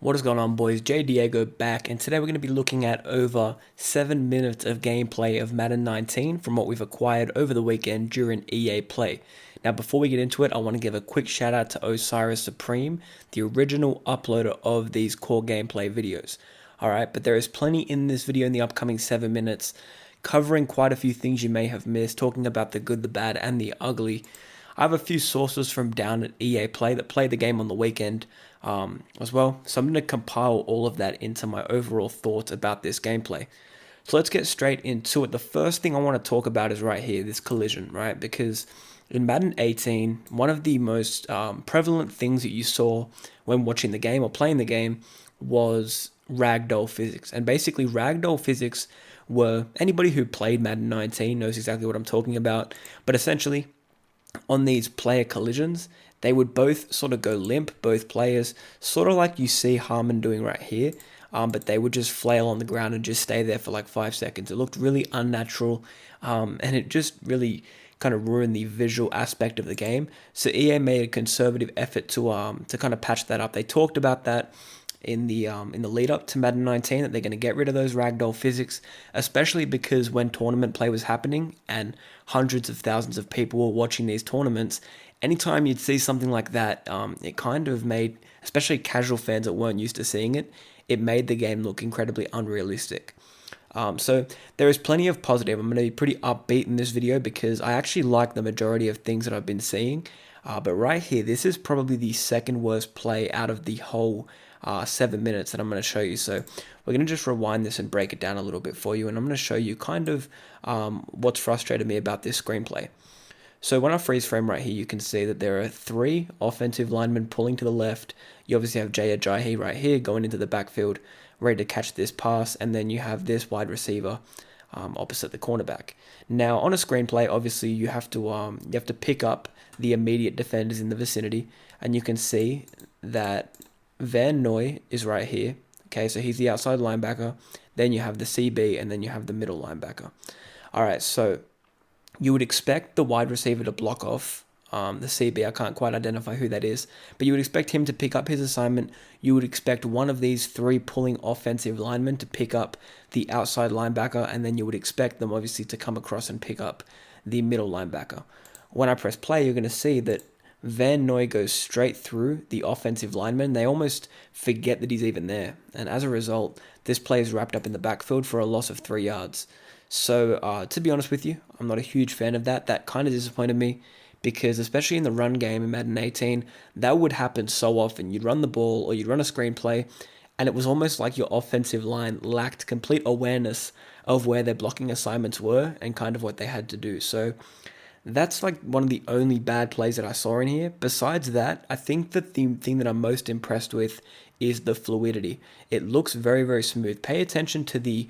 What is going on, boys? JayDiego back, and today we're going to be looking at over 7 minutes of gameplay of Madden 19 from what we've acquired over the weekend during EA Play. Now, before we get into it, I want to give a quick shout out to Osiris Supreme, the original uploader of these core gameplay videos. Alright, but there is plenty in this video in the upcoming 7 minutes, covering quite a few things you may have missed, talking about the good, the bad, and the ugly. I have a few sources from down at EA Play that played the game on the weekend as well, so I'm going to compile all of that into my overall thoughts about this gameplay. So let's get straight into it. The first thing I want to talk about is right here, this collision, right? Because in Madden 18, one of the most prevalent things that you saw when watching the game or playing the game was ragdoll physics. And basically ragdoll physics were, anybody who played Madden 19 knows exactly what I'm talking about, but essentially on these player collisions, they would both sort of go limp, both players, sort of like you see Harmon doing right here, but they would just flail on the ground and just stay there for like 5 seconds. It looked really unnatural, and it just really kind of ruined the visual aspect of the game. So EA made a conservative effort to kind of patch that up. They talked about that in the lead up to Madden 19 that they're going to get rid of those ragdoll physics, especially because when tournament play was happening and hundreds of thousands of people were watching these tournaments, anytime you'd see something like that, it kind of made, especially casual fans that weren't used to seeing it, it made the game look incredibly unrealistic. So there is plenty of positive. I'm going to be pretty upbeat in this video because I actually like the majority of things that I've been seeing. But right here, this is probably the second worst play out of the whole 7 minutes that I'm going to show you. So we're going to just rewind this and break it down a little bit for you. And I'm going to show you kind of what's frustrated me about this screenplay. So when I freeze frame right here, you can see that there are 3 offensive linemen pulling to the left. You obviously have Jay Ajayi right here going into the backfield, ready to catch this pass. And then you have this wide receiver opposite the cornerback. Now on a screenplay, obviously you have to pick up the immediate defenders in the vicinity. And you can see that Van Noy is right here. Okay, so he's the outside linebacker. Then you have the CB, and then you have the middle linebacker. All right, so you would expect the wide receiver to block off the CB. I can't quite identify who that is, but you would expect him to pick up his assignment. You would expect one of these 3 pulling offensive linemen to pick up the outside linebacker, and then you would expect them obviously to come across and pick up the middle linebacker. When I press play, you're going to see that Van Noy goes straight through the offensive lineman. They almost forget that he's even there. And as a result, this play is wrapped up in the backfield for a loss of 3 yards. So to be honest with you, I'm not a huge fan of that. That kind of disappointed me because especially in the run game in Madden 18, that would happen so often. You'd run the ball or you'd run a screenplay, and it was almost like your offensive line lacked complete awareness of where their blocking assignments were and kind of what they had to do. So that's like one of the only bad plays that I saw in here. Besides that, I think that the thing that I'm most impressed with is the fluidity. It looks very, very smooth. Pay attention to the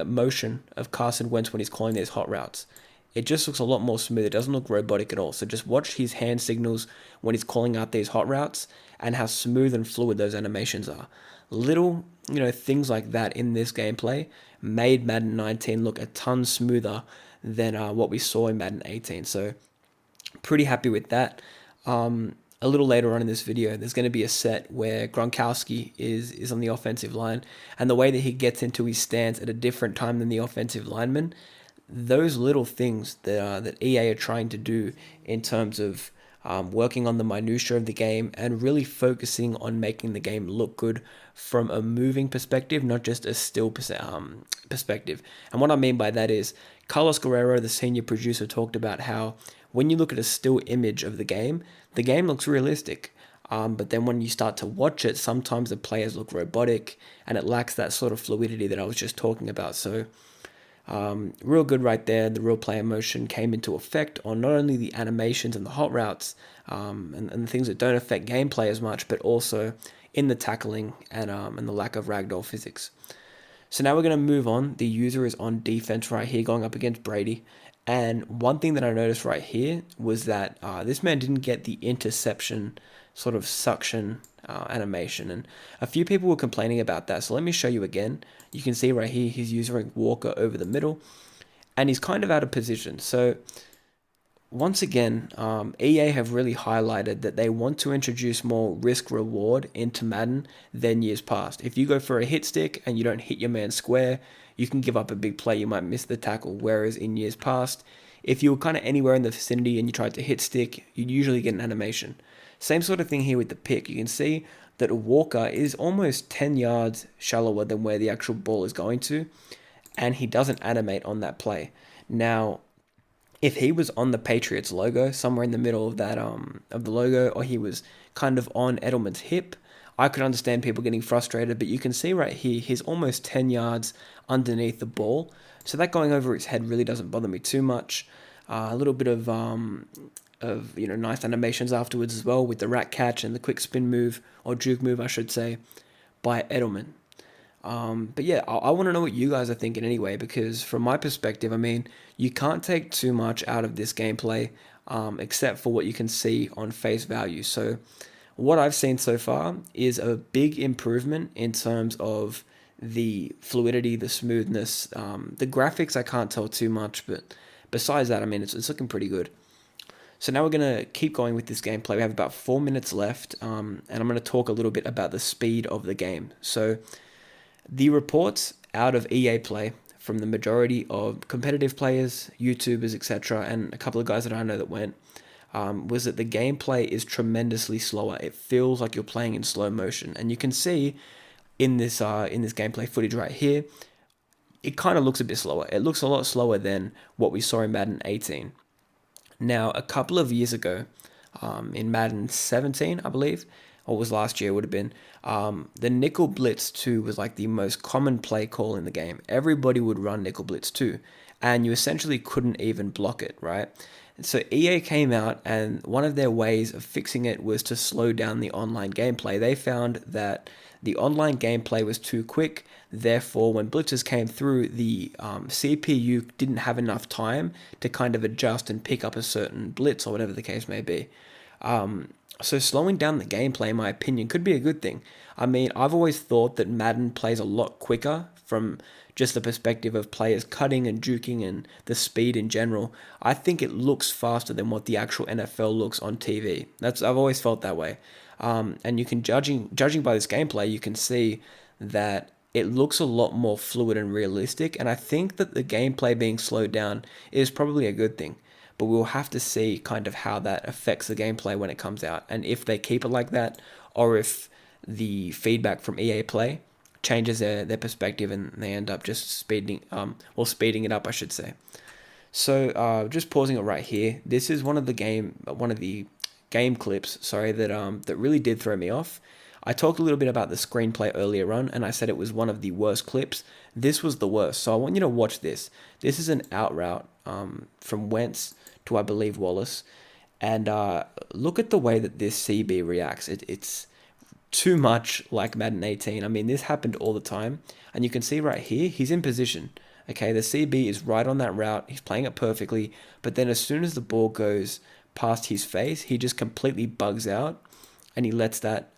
motion of Carson Wentz when he's calling these hot routes. It just looks a lot more smooth. It doesn't look robotic at all. So just watch his hand signals when he's calling out these hot routes and how smooth and fluid those animations are. Little, things like that in this gameplay made Madden 19 look a ton smoother than what we saw in Madden 18. So pretty happy with that. A little later on in this video, there's going to be a set where Gronkowski is on the offensive line, and the way that he gets into his stance at a different time than the offensive lineman, those little things that EA are trying to do in terms of working on the minutia of the game and really focusing on making the game look good from a moving perspective, not just a still perspective. And what I mean by that is Carlos Guerrero, the senior producer, talked about how when you look at a still image of the game looks realistic. But then when you start to watch it, sometimes the players look robotic and it lacks that sort of fluidity that I was just talking about. So real good right there. The real player motion came into effect on not only the animations and the hot routes and the things that don't affect gameplay as much, but also in the tackling and the lack of ragdoll physics. So now we're going to move on. The user is on defense right here going up against Brady. And one thing that I noticed right here was that this man didn't get the interception sort of suction animation. And a few people were complaining about that. So let me show you again. You can see right here, he's using Walker over the middle. And he's kind of out of position. So once again, EA have really highlighted that they want to introduce more risk reward into Madden than years past. If you go for a hit stick and you don't hit your man square, you can give up a big play, you might miss the tackle. Whereas in years past, if you were kind of anywhere in the vicinity and you tried to hit stick, you'd usually get an animation. Same sort of thing here with the pick. You can see that Walker is almost 10 yards shallower than where the actual ball is going to, and he doesn't animate on that play. Now, if he was on the Patriots logo, somewhere in the middle of that of the logo, or he was kind of on Edelman's hip, I could understand people getting frustrated. But you can see right here, he's almost 10 yards underneath the ball, so that going over his head really doesn't bother me too much. A little bit of nice animations afterwards as well with the rat catch and the quick spin move, or juke move, I should say, by Edelman. But yeah, I want to know what you guys are thinking anyway, because from my perspective, I mean, you can't take too much out of this gameplay, except for what you can see on face value. So what I've seen so far is a big improvement in terms of the fluidity, the smoothness, the graphics. I can't tell too much, but besides that, I mean, it's looking pretty good. So now we're going to keep going with this gameplay. We have about 4 minutes left, and I'm going to talk a little bit about the speed of the game. So the reports out of EA Play from the majority of competitive players, YouTubers, etc., and a couple of guys that I know that went, was that the gameplay is tremendously slower. It feels like you're playing in slow motion, and you can see in this gameplay footage right here, it kind of looks a bit slower. It looks a lot slower than what we saw in Madden 18. Now, a couple of years ago, in Madden 17, I believe, or was last year, would have been, the nickel blitz 2 was like the most common play call in the game. Everybody would run nickel blitz 2, and you essentially couldn't even block it, right? And so EA came out, and one of their ways of fixing it was to slow down the online gameplay. They found that the online gameplay was too quick. Therefore, when blitzers came through, the CPU didn't have enough time to kind of adjust and pick up a certain blitz or whatever the case may be. So slowing down the gameplay, in my opinion, could be a good thing. I mean, I've always thought that Madden plays a lot quicker from just the perspective of players cutting and juking and the speed in general. I think it looks faster than what the actual NFL looks on TV. I've always felt that way. And you can judging by this gameplay, you can see that it looks a lot more fluid and realistic. And I think that the gameplay being slowed down is probably a good thing. But we'll have to see kind of how that affects the gameplay when it comes out, and if they keep it like that, or if the feedback from EA Play changes their perspective and they end up just speeding it up, I should say. So just pausing it right here. This is one of the game clips, sorry, that really did throw me off. I talked a little bit about the screenplay earlier on, and I said it was one of the worst clips. This was the worst, so I want you to watch this. This is an out route from Wentz to, I believe, Wallace, and look at the way that this CB reacts. It's too much like Madden 18. I mean, this happened all the time, and you can see right here, he's in position. Okay, the CB is right on that route. He's playing it perfectly, but then as soon as the ball goes past his face, he just completely bugs out, and he lets that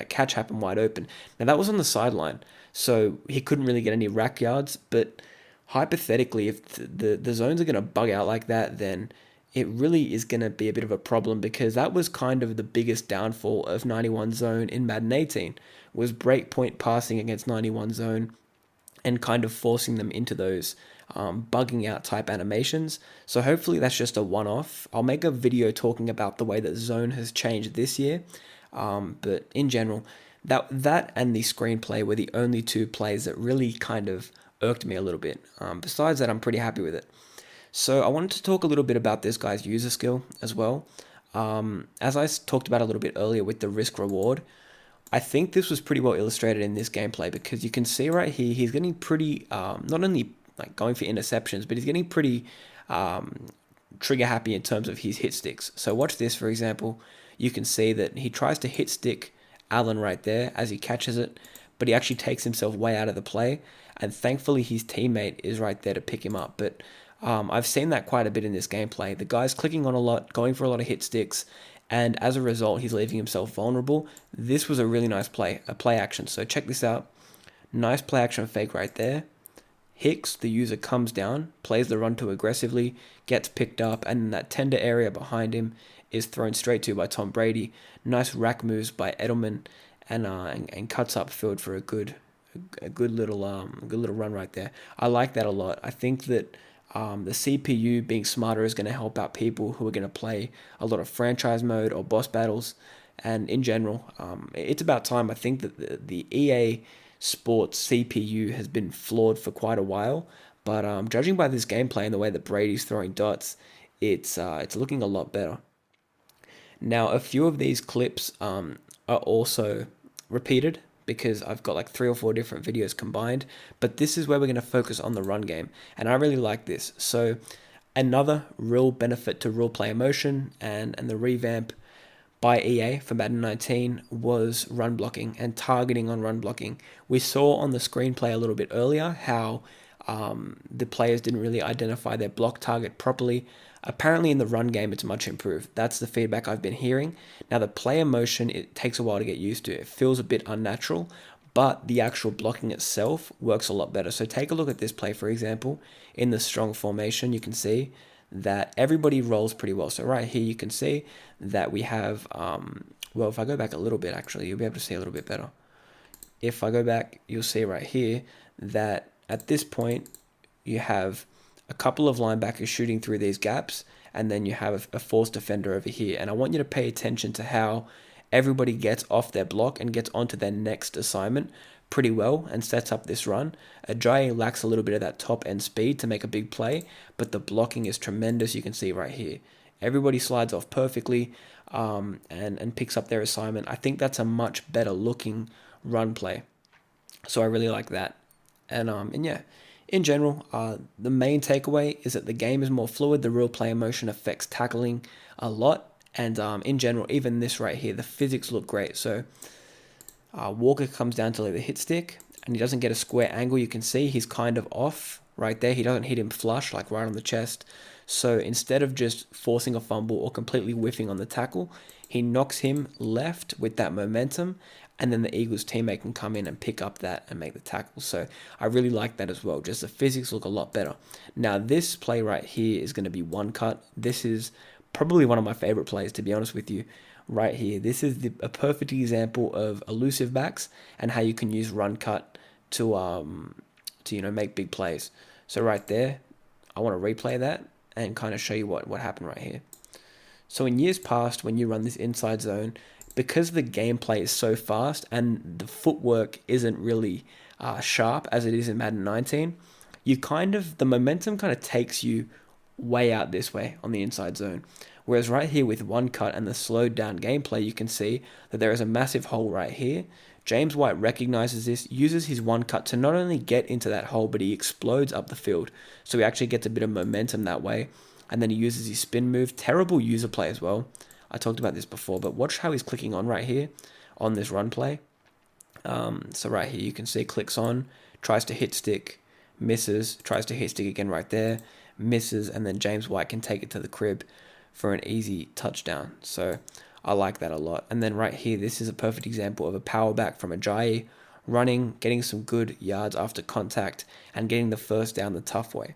catch happen wide open. Now, that was on the sideline, so he couldn't really get any rack yards, but hypothetically, if the zones are going to bug out like that, then it really is going to be a bit of a problem, because that was kind of the biggest downfall of 91 zone in Madden 18, was breakpoint passing against 91 zone and kind of forcing them into those bugging out type animations. So hopefully that's just a one-off. I'll make a video talking about the way that zone has changed this year, but in general, that and the screenplay were the only two plays that really kind of irked me a little bit. Besides that, I'm pretty happy with it. So I wanted to talk a little bit about this guy's user skill as well. As I talked about a little bit earlier with the risk reward, I think this was pretty well illustrated in this gameplay, because you can see right here, he's getting pretty, not only like going for interceptions, but he's getting pretty trigger happy in terms of his hit sticks. So watch this, for example. You can see that he tries to hit stick Allen right there as he catches it, but he actually takes himself way out of the play, and thankfully his teammate is right there to pick him up. But I've seen that quite a bit in this gameplay. The guy's clicking on a lot, going for a lot of hit sticks, and as a result, he's leaving himself vulnerable. This was a really nice play, a play action. So check this out. Nice play action fake right there. Hicks, the user, comes down, plays the run too aggressively, gets picked up, and then that tender area behind him is thrown straight to by Tom Brady. Nice rack moves by Edelman, and cuts upfield for a good little run right there. I like that a lot. I think that the CPU being smarter is going to help out people who are going to play a lot of franchise mode or boss battles, and in general, it's about time. I think that the EA Sports CPU has been flawed for quite a while, but judging by this gameplay and the way that Brady's throwing dots, it's looking a lot better. Now, a few of these clips are also repeated because I've got like 3 or 4 different videos combined, but this is where we're going to focus on the run game, and I really like this. So another real benefit to real player motion and the revamp by EA for Madden 19 was run blocking and targeting on run blocking. We saw on the screenplay a little bit earlier how the players didn't really identify their block target properly. Apparently in the run game it's much improved. That's the feedback I've been hearing. Now the player motion, it takes a while to get used to. It feels a bit unnatural, but the actual blocking itself works a lot better. So take a look at this play, for example. In the strong formation, you can see that everybody rolls pretty well. So right here you can see that we have, well, if I go back a little bit, actually, you'll be able to see a little bit better. If I go back, you'll see right here that at this point, you have a couple of linebackers shooting through these gaps, and then you have a force defender over here. And I want you to pay attention to how everybody gets off their block and gets onto their next assignment pretty well and sets up this run. Ajayi lacks a little bit of that top end speed to make a big play, but the blocking is tremendous. You can see right here. Everybody slides off perfectly and picks up their assignment. I think that's a much better looking run play. So I really like that. And yeah, in general, the main takeaway is that the game is more fluid. The real player motion affects tackling a lot. And in general, even this right here, the physics look great. So Walker comes down to the hit stick, and he doesn't get a square angle. You can see he's kind of off right there. He doesn't hit him flush, like right on the chest. So instead of just forcing a fumble or completely whiffing on the tackle, he knocks him left with that momentum, and then the Eagles teammate can come in and pick up that and make the tackle. So I really like that as well. Just the physics look a lot better. Now this play right here is going to be one cut. This is probably one of my favorite plays, to be honest with you. Right here, this is a perfect example of elusive backs and how you can use run cut to make big plays. So right there, I want to replay that and kind of show you what happened right here. So in years past, when you run this inside zone, because the gameplay is so fast and the footwork isn't really sharp as it is in Madden 19, the momentum kind of takes you way out this way on the inside zone. Whereas right here with one cut and the slowed down gameplay, you can see that there is a massive hole right here. James White recognizes this, uses his one cut to not only get into that hole, but he explodes up the field. So he actually gets a bit of momentum that way. And then he uses his spin move. Terrible user play as well. I talked about this before, but watch how he's clicking on right here on this run play. So right here, you can see clicks on, tries to hit stick, misses, tries to hit stick again right there, misses, and then James White can take it to the crib for an easy touchdown. So I like that a lot. And then right here, this is a perfect example of a power back from Ajayi running, getting some good yards after contact, and getting the first down the tough way.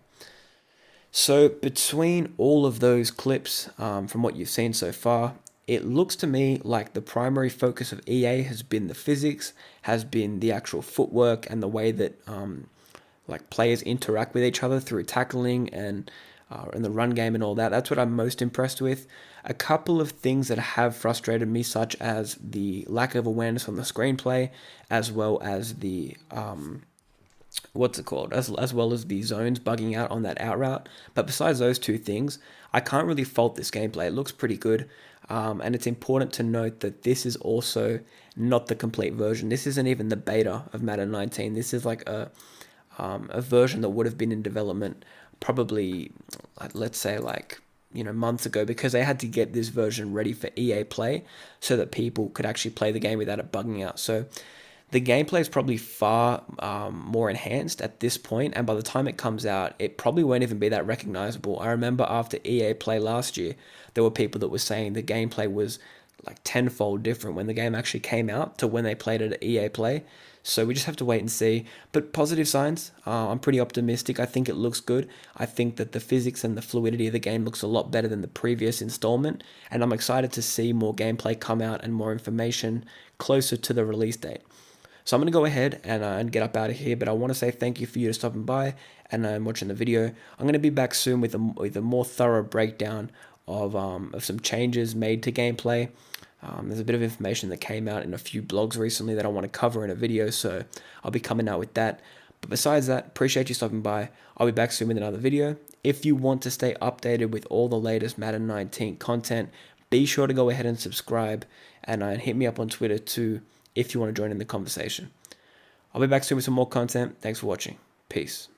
So between all of those clips, from what you've seen so far, it looks to me like the primary focus of EA has been the physics, has been the actual footwork, and the way that like players interact with each other through tackling and the run game and all that. That's what I'm most impressed with. A couple of things that have frustrated me, such as the lack of awareness on the screenplay, as well as the as well as the zones bugging out on that out route. But besides those two things, I can't really fault this gameplay. It looks pretty good. And it's important to note that this is also not the complete version. This isn't even the beta of Madden 19. This is like a version that would have been in development probably, let's say, months ago, because they had to get this version ready for EA Play so that people could actually play the game without it bugging out. So the gameplay is probably far more enhanced at this point, and by the time it comes out, it probably won't even be that recognizable. I remember after EA Play last year, there were people that were saying the gameplay was like tenfold different when the game actually came out to when they played it at EA Play. So we just have to wait and see. But positive signs, I'm pretty optimistic. I think it looks good. I think that the physics and the fluidity of the game looks a lot better than the previous installment. And I'm excited to see more gameplay come out and more information closer to the release date. So I'm going to go ahead and get up out of here, but I want to say thank you for you stopping by and watching the video. I'm going to be back soon with a more thorough breakdown of some changes made to gameplay. There's a bit of information that came out in a few blogs recently that I want to cover in a video, so I'll be coming out with that. But besides that, appreciate you stopping by. I'll be back soon with another video. If you want to stay updated with all the latest Madden 19 content, be sure to go ahead and subscribe and hit me up on Twitter too if you want to join in the conversation. I'll be back soon with some more content. Thanks for watching. Peace.